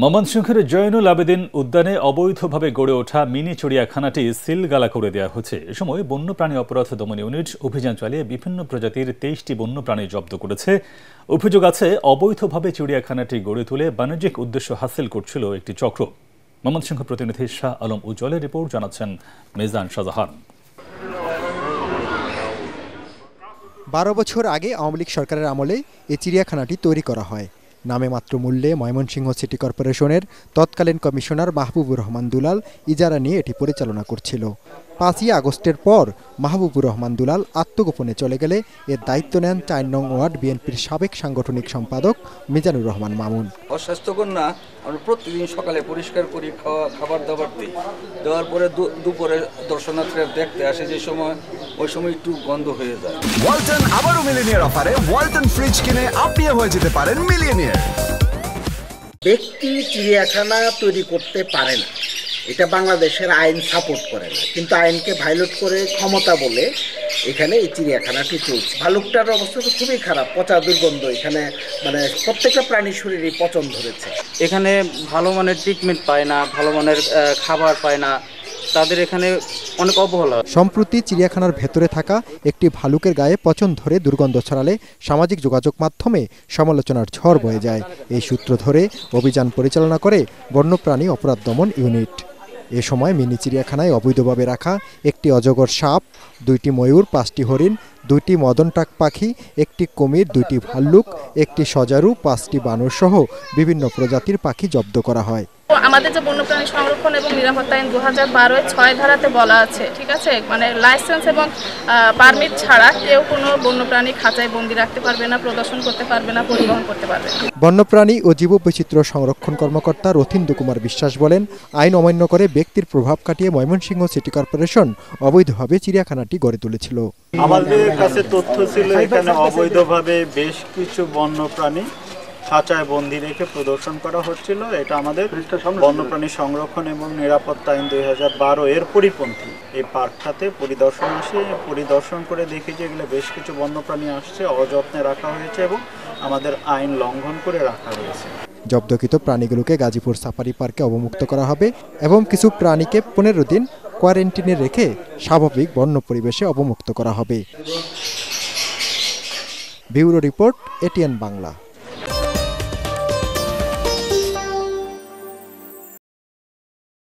ময়মনসিংহের জয়নুল আবেদিন উদ্যানে অবৈধভাবে গড়ে ওঠা মিনি চিড়িয়াখানাটি সিলগালা করে দেওয়া হচ্ছে। এ সময় বন্যপ্রাণী অপরাধ দমন ইউনিট অভিযান চালিয়ে বিভিন্ন প্রজাতির 23টি বন্যপ্রাণী জব্দ করেছে। অভিযোগ আছে, অবৈধভাবে চিড়িয়াখানাটি গড়ে তুলে বাণিজ্যিক উদ্দেশ্য হাসিল করছিল একটি চক্র। ময়মনসিংহ প্রতিনিধি শাহ আলম উজ্জ্বলের রিপোর্ট, জানাচ্ছেন মিজান শাহজাহান। 12 বছর আগে আওয়ামী লীগ সরকারের আমলে এই চিড়িয়াখানাটি তৈরি করা হয়। নামে মাত্র মূল্যে ময়মনসিংহ সিটি কর্পোরেশনের তৎকালীন কমিশনার মাহবুবুর রহমান দুলাল ইজারা নিয়ে এটি পরিচালনা করছিল। 5ই আগস্টের পর মাহবুবুর রহমান দুলাল আত্মগোপনে চলে গেলে এর দায়িত্ব নেন 4 নং ওয়ার্ড বিএনপির সাবেক সাংগঠনিক সম্পাদক মিজানুর রহমান মামুন। অস্বাস্থ্যকর না, আমরা প্রতিদিন সকালে পরিষ্কার করি, খাবার দাবার দিই, দেওয়ার পরে দুপুরে দর্শনার্থীরা দেখতে আসে, যে সময় ওই সময় একটু গন্ধ হয়ে যায়। ওয়ালটন আবারও মিলিনিয়ার অফারে ওয়ালটন ফ্রিজ কিনে আপনিও হয়ে যেতে পারেন মিলিয়নিয়ার। ব্যক্তি চিড়িয়াখানা তৈরি করতে পারে না, এটা বাংলাদেশের আইন সাপোর্ট করে না, কিন্তু আইনকে ভায়োলেট করে ক্ষমতা বলে এখানে এই চিড়িয়াখানাটি চলছে। ভালুকটার অবস্থা তো খুবই খারাপ, পচা দুর্গন্ধ, এখানে মানে প্রত্যেকটা প্রাণীর শরীরে পচন ধরেছে। এখানে ভালো মানের ট্রিটমেন্ট পায় না, ভালো মানের খাবার পায় না, তাদের এখানে অনেক অবহেলা। সম্প্রতি চিড়িয়াখানার ভেতরে থাকা একটি ভালুকের গায়ে পচন ধরে দুর্গন্ধ ছড়ালে সামাজিক যোগাযোগ মাধ্যমে সমালোচনার ঝড় বয়ে যায়। এই সূত্র ধরে অভিযান পরিচালনা করে বন্যপ্রাণী অপরাধ দমন ইউনিট। এ সময় মিনি চিড়িয়াখানায় অবৈধভাবে রাখা একটি অজগর সাপ, 2টি ময়ূর, 5টি হরিণ, 2টি মদনটাক পাখি, একটি কুমির, 2টি ভাল্লুক, একটি সজারু, 5টি বানর সহ বিভিন্ন প্রজাতির পাখি জব্দ করা হয়। আমাদের যে বন্যপ্রাণী সংরক্ষণ এবং নিরাপত্তা আইন 2012 6 ধারাতে বলা আছে, ঠিক আছে, মানে লাইসেন্স এবং পারমিট ছাড়া কেউ কোনো বন্যপ্রাণী খাঁচায় বন্দি রাখতে পারবে না, প্রদর্শন করতে পারবে না, পরিবহন করতে পারবে না। বন্যপ্রাণী ও জীববৈচিত্র্য সংরক্ষণ কর্মকর্তা রথীন্দ্র কুমার বিশ্বাস বলেন, আইন অমান্য করে ব্যক্তির প্রভাব কাটিয়ে ময়মনসিংহ সিটি কর্পোরেশন অবৈধভাবে চিড়িয়াখানাটি গড়ে তুলেছিল। আমাদের কাছে তথ্য ছিল এখানে অবৈধভাবে বেশ কিছু বন্যপ্রাণী খাঁচায় বন্দি রেখে প্রদর্শন করা হচ্ছিল। এটা আমাদের বন্যপ্রাণী সংরক্ষণ এবং নিরাপত্তা আইন 2012 এর পরিপন্থী। এই পার্কটাতে পরিদর্শন করে দেখি যে এগুলো বেশ কিছু বন্যপ্রাণী আসছে, অযত্নে রাখা হয়েছে এবং আমাদের আইন লঙ্ঘন করে রাখা হয়েছে। জব্দকৃত প্রাণীগুলোকে গাজীপুর সাফারি পার্কে অবমুক্ত করা হবে এবং কিছু প্রাণীকে 15 দিন কোয়ারেন্টিনে রেখে স্বাভাবিক বন্য পরিবেশে অবমুক্ত করা হবে। Bureau report, ATN Bangla.